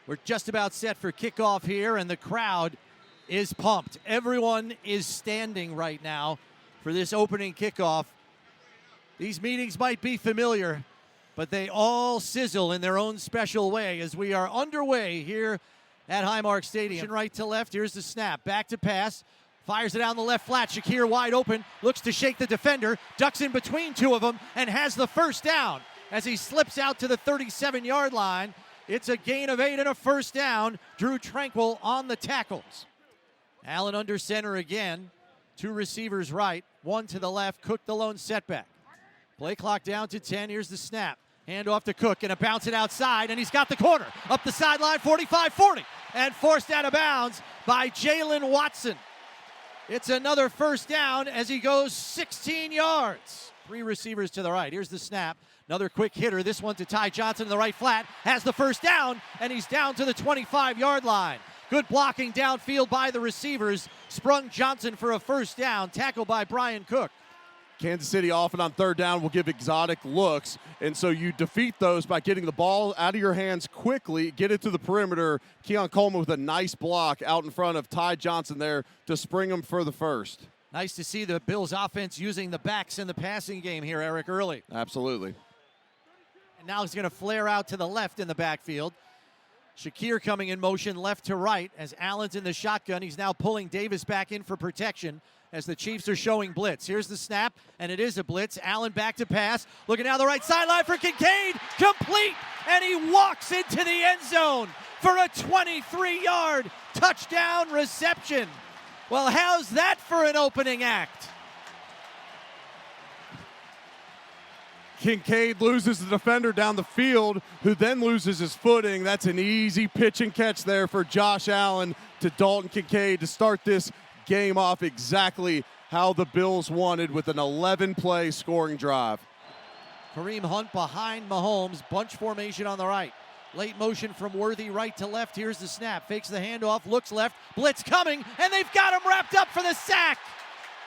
We're just about set for kickoff here, and the crowd is pumped. Everyone is standing right now for this opening kickoff. These meetings might be familiar, but they all sizzle in their own special way as we are underway here at Highmark Stadium. Right to left, here's the snap. Back to pass. Fires it down the left flat. Shakir wide open. Looks to shake the defender. Ducks in between two of them and has the first down as he slips out to the 37-yard line. It's a gain of 8 and a first down. Drew Tranquil on the tackles. Allen under center again. Two receivers right, one to the left. Cook the lone setback. Play clock down to 10. Here's the snap. Hand off to Cook and a bounce it outside, and he's got the corner. Up the sideline, 45-40, and forced out of bounds by Jalen Watson. It's another first down as he goes 16 yards. Three receivers to the right. Here's the snap. Another quick hitter. This one to Ty Johnson in the right flat. Has the first down, and he's down to the 25-yard line. Good blocking downfield by the receivers. Sprung Johnson for a first down. Tackled by Brian Cook. Kansas City often on third down will give exotic looks, and so you defeat those by getting the ball out of your hands quickly, get it to the perimeter. Keon Coleman with a nice block out in front of Ty Johnson there to spring him for the first. Nice to see the Bills offense using the backs in the passing game here, Eric, early. Absolutely. And now he's going to flare out to the left in the backfield. Shakir coming in motion left to right as Allen's in the shotgun. He's now pulling Davis back in for protection as the Chiefs are showing blitz. Here's the snap, and it is a blitz. Allen back to pass. Looking down the right sideline for Kincaid. Complete, and he walks into the end zone for a 23-yard touchdown reception. Well, how's that for an opening act? Kincaid loses the defender down the field, who then loses his footing. That's an easy pitch and catch there for Josh Allen to Dalton Kincaid to start this game off exactly how the Bills wanted with an 11-play scoring drive. Kareem Hunt behind Mahomes, bunch formation on the right. Late motion from Worthy right to left. Here's the snap. Fakes the handoff, looks left. Blitz coming, and they've got him wrapped up for the sack.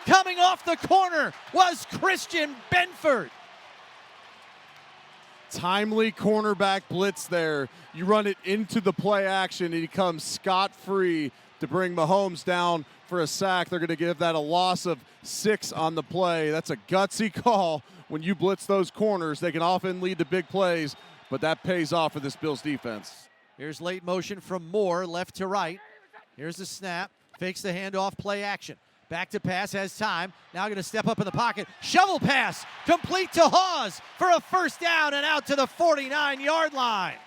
Coming off the corner was Christian Benford. Timely cornerback blitz there. You run it into the play action, and he comes scot-free to bring Mahomes down for a sack. They're going to give that a loss of 6 on the play. That's a gutsy call. When you blitz those corners, they can often lead to big plays, but that pays off for this Bills defense. Here's late motion from Moore, left to right. Here's the snap. Fakes the handoff, play action. Back to pass, has time. Now going to step up in the pocket. Shovel pass, complete to Hawes for a first down and out to the 49-yard line.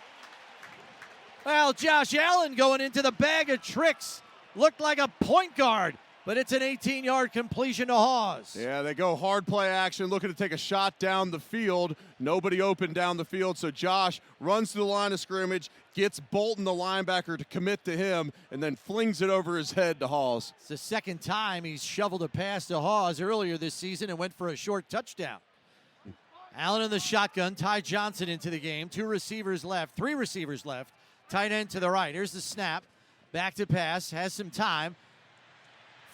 Well, Josh Allen going into the bag of tricks. Looked like a point guard, but it's an 18-yard completion to Hawes. Yeah, they go hard play action, looking to take a shot down the field. Nobody open down the field, so Josh runs to the line of scrimmage, gets Bolton, the linebacker, to commit to him, and then flings it over his head to Hawes. It's the second time he's shoveled a pass to Hawes earlier this season and went for a short touchdown. Allen in the shotgun, Ty Johnson into the game. Three receivers left. Tight end to the right. Here's the snap. Back to pass, has some time.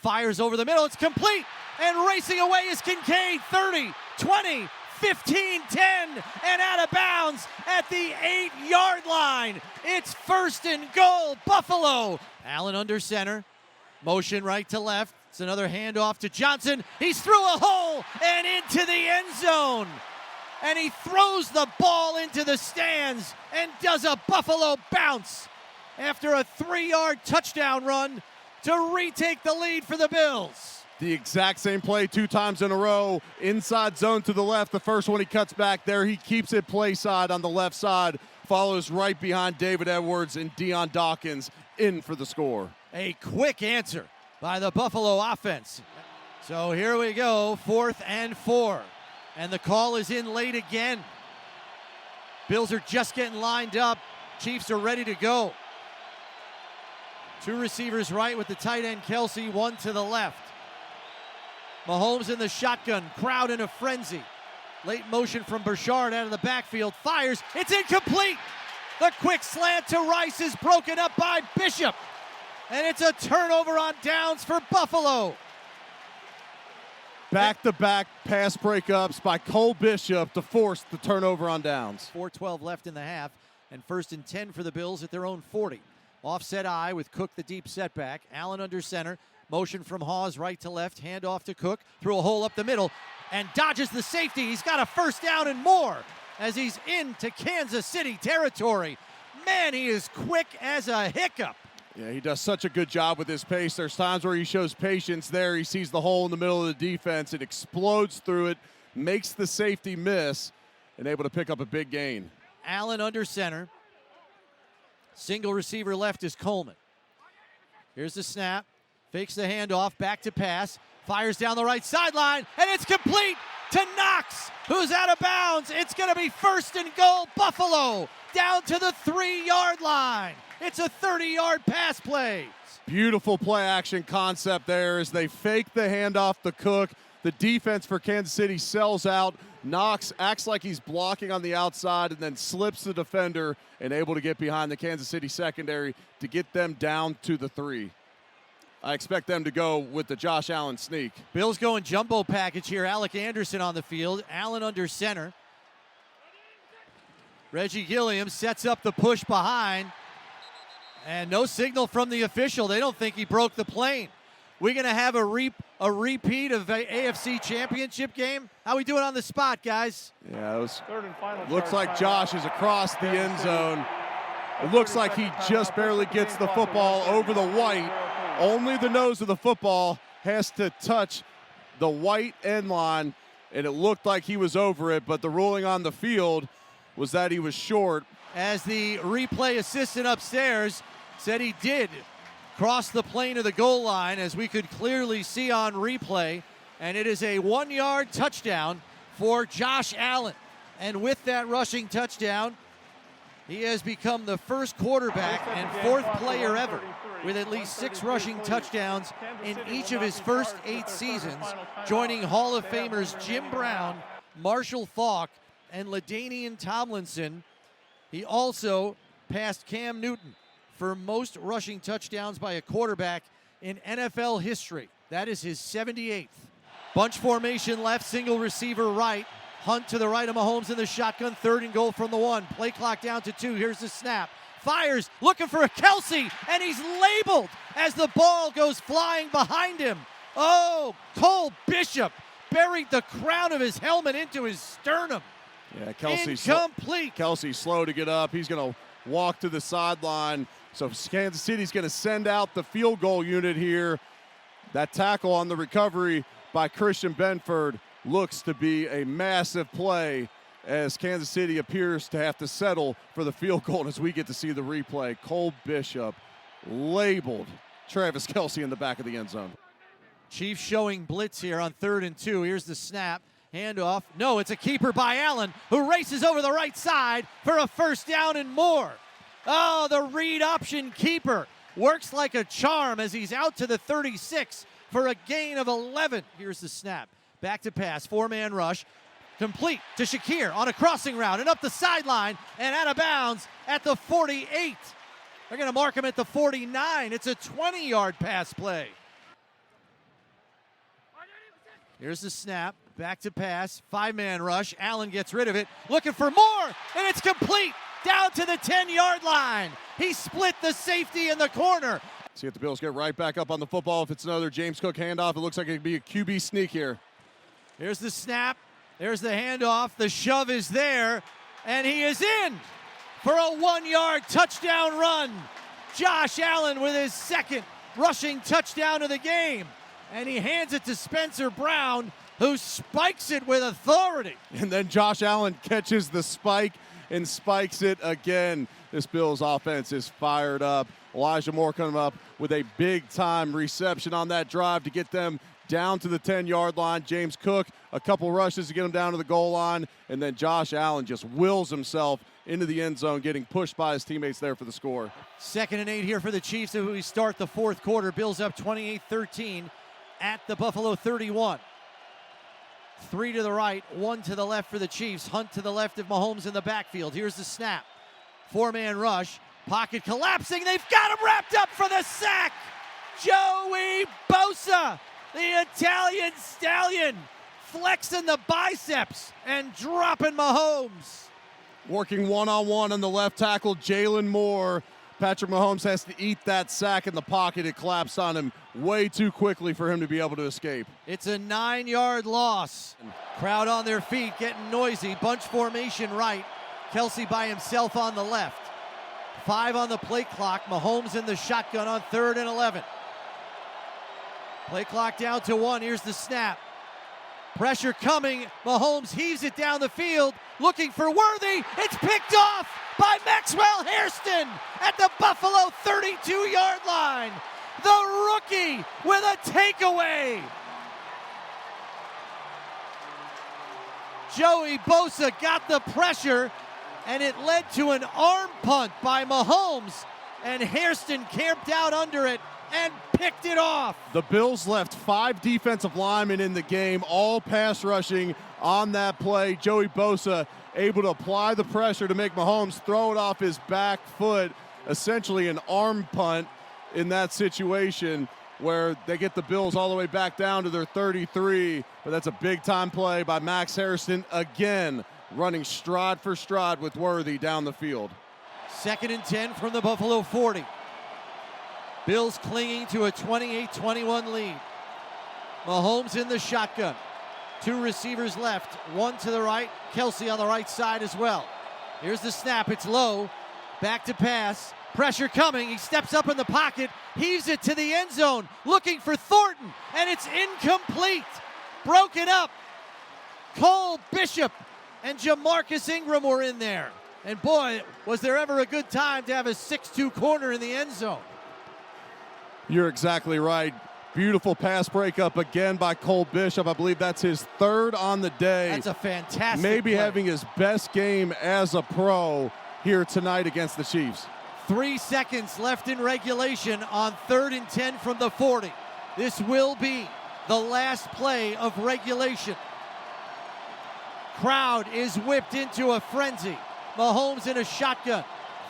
Fires over the middle, it's complete. And racing away is Kincaid, 30, 20, 15, 10, and out of bounds at the 8-yard line. It's first and goal, Buffalo. Allen under center, motion right to left. It's another handoff to Johnson. He's through a hole and into the end zone. And he throws the ball into the stands and does a Buffalo bounce after a 3-yard touchdown run to retake the lead for the Bills. The exact same play 2 times in a row. Inside zone to the left. The first one he cuts back there. He keeps it play side on the left side. Follows right behind David Edwards and Deion Dawkins in for the score. A quick answer by the Buffalo offense. So here we go, 4th and 4. And the call is in late again. Bills are just getting lined up. Chiefs are ready to go. 2 receivers right with the tight end Kelsey, 1 to the left. Mahomes in the shotgun, crowd in a frenzy. Late motion from Burchard out of the backfield, fires, it's incomplete. The quick slant to Rice is broken up by Bishop. And it's a turnover on downs for Buffalo. Back-to-back pass breakups by Cole Bishop to force the turnover on downs. 4:12 left in the half. And 1st and 10 for the Bills at their own 40. Offset I with Cook the deep setback. Allen under center. Motion from Hawes right to left. Handoff to Cook. Through a hole up the middle. And dodges the safety. He's got a 1st down and more as he's into Kansas City territory. Man, he is quick as a hiccup. Yeah, he does such a good job with his pace. There's times where he shows patience there. He sees the hole in the middle of the defense. It explodes through it, makes the safety miss, and able to pick up a big gain. Allen under center. Single receiver left is Coleman. Here's the snap. Fakes the handoff. Back to pass. Fires down the right sideline. And it's complete to Knox, who's out of bounds. It's going to be 1st and goal, Buffalo, down to the 3-yard line. It's a 30-yard pass play. Beautiful play action concept there as they fake the handoff to Cook. The defense for Kansas City sells out. Knox acts like he's blocking on the outside and then slips the defender and able to get behind the Kansas City secondary to get them down to the 3. I expect them to go with the Josh Allen sneak. Bills going jumbo package here. Alec Anderson on the field. Allen under center. Reggie Gilliam sets up the push behind. And no signal from the official. They don't think he broke the plane. We're going to have a repeat of the AFC Championship game. How we doing on the spot, guys? Yeah, it was, looks like Josh is across the end zone. It looks like he just barely gets the football over the white. Only the nose of the football has to touch the white end line, and it looked like he was over it, but the ruling on the field was that he was short. As the replay assistant upstairs said he did cross the plane of the goal line, as we could clearly see on replay, and it is a 1-yard touchdown for Josh Allen. And with that rushing touchdown, he has become the first quarterback and 4th player ever with at least 6 rushing touchdowns in each of his first 8 seasons, joining Hall of Famers Jim Brown, Marshall Faulk, and LaDainian Tomlinson. He also passed Cam Newton for most rushing touchdowns by a quarterback in NFL history. That is his 78th. Bunch formation left, single receiver right. Hunt to the right of Mahomes in the shotgun, 3rd and goal from the 1. Play clock down to 2. Here's the snap. Fires, looking for a Kelsey, and he's labeled as the ball goes flying behind him. Oh, Cole Bishop buried the crown of his helmet into his sternum. Yeah, Kelsey's incomplete. Kelsey's slow to get up. He's going to walk to the sideline. So Kansas City's going to send out the field goal unit here. That tackle on the recovery by Christian Benford looks to be a massive play as Kansas City appears to have to settle for the field goal as we get to see the replay. Cole Bishop labeled Travis Kelce in the back of the end zone. Chiefs showing blitz here on 3rd and 2. Here's the snap. Handoff. No, it's a keeper by Allen, who races over the right side for a 1st down and more. Oh, the read option keeper works like a charm as he's out to the 36 for a gain of 11. Here's the snap. Back to pass. 4-man rush. Complete to Shakir on a crossing route and up the sideline and out of bounds at the 48. They're going to mark him at the 49. It's a 20-yard pass play. Here's the snap. Back to pass. 5-man rush. Allen gets rid of it. Looking for more. And it's complete. Down to the 10-yard line. He split the safety in the corner. See if the Bills get right back up on the football. If it's another James Cook handoff, it looks like it could be a QB sneak here. Here's the snap. There's the handoff. The shove is there. And he is in for a 1-yard touchdown run. Josh Allen with his 2nd rushing touchdown of the game. And he hands it to Spencer Brown, who spikes it with authority. And then Josh Allen catches the spike and spikes it again. This Bills offense is fired up. Elijah Moore coming up with a big-time reception on that drive to get them down to the 10-yard line. James Cook, a couple rushes to get him down to the goal line. And then Josh Allen just wills himself into the end zone, getting pushed by his teammates there for the score. 2nd and 8 here for the Chiefs as we start the 4th quarter. Bills up 28-13 at the Buffalo 31. 3 to the right, 1 to the left for the Chiefs. Hunt to the left of Mahomes in the backfield. Here's the snap. 4-man rush. Pocket collapsing. They've got him wrapped up for the sack. Joey Bosa, the Italian stallion, flexing the biceps and dropping Mahomes. Working one-on-one on the left tackle, Jalen Moore. Patrick Mahomes has to eat that sack in the pocket. It collapsed on him way too quickly for him to be able to escape. It's a 9-yard loss. Crowd on their feet, getting noisy. Bunch formation right. Kelsey by himself on the left. 5 on the play clock. Mahomes in the shotgun on 3rd and 11. Play clock down to 1. Here's the snap. Pressure coming. Mahomes heaves it down the field, looking for Worthy. It's picked off by Maxwell Hairston at the Buffalo 32-yard line. The rookie with a takeaway. Joey Bosa got the pressure, and it led to an arm punt by Mahomes, and Hairston camped out under it and picked it off. The Bills left 5 defensive linemen in the game, all pass rushing on that play. Joey Bosa able to apply the pressure to make Mahomes throw it off his back foot, essentially an arm punt in that situation where they get the Bills all the way back down to their 33. But that's a big-time play by Max Hairston, again running stride for stride with Worthy down the field. 2nd and 10 from the Buffalo 40. Bills clinging to a 28-21 lead. Mahomes in the shotgun. 2 receivers left, 1 to the right. Kelsey on the right side as well. Here's the snap, it's low. Back to pass, pressure coming. He steps up in the pocket, heaves it to the end zone, looking for Thornton, and it's incomplete. Broken up. Cole Bishop and Jamarcus Ingram were in there. And boy, was there ever a good time to have a 6'2" corner in the end zone. You're exactly right. Beautiful pass breakup again by Cole Bishop. I believe that's his 3rd on the day. That's a fantastic Maybe play. having his best game as a pro here tonight against the Chiefs. 3 seconds left in regulation on 3rd and 10 from the 40. This will be the last play of regulation. Crowd is whipped into a frenzy. Mahomes in a shotgun.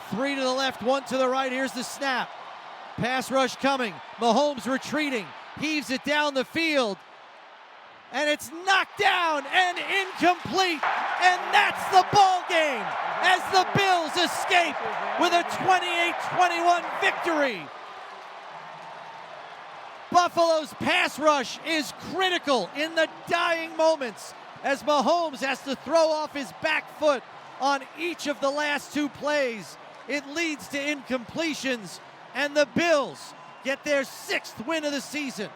3 to the left, 1 to the right. Here's the snap. Pass rush coming. Mahomes retreating. Heaves it down the field. And it's knocked down and incomplete. And that's the ball game as the Bills escape with a 28-21 victory. Buffalo's pass rush is critical in the dying moments as Mahomes has to throw off his back foot on each of the last 2 plays. It leads to incompletions, and the Bills get their 6th win of the season.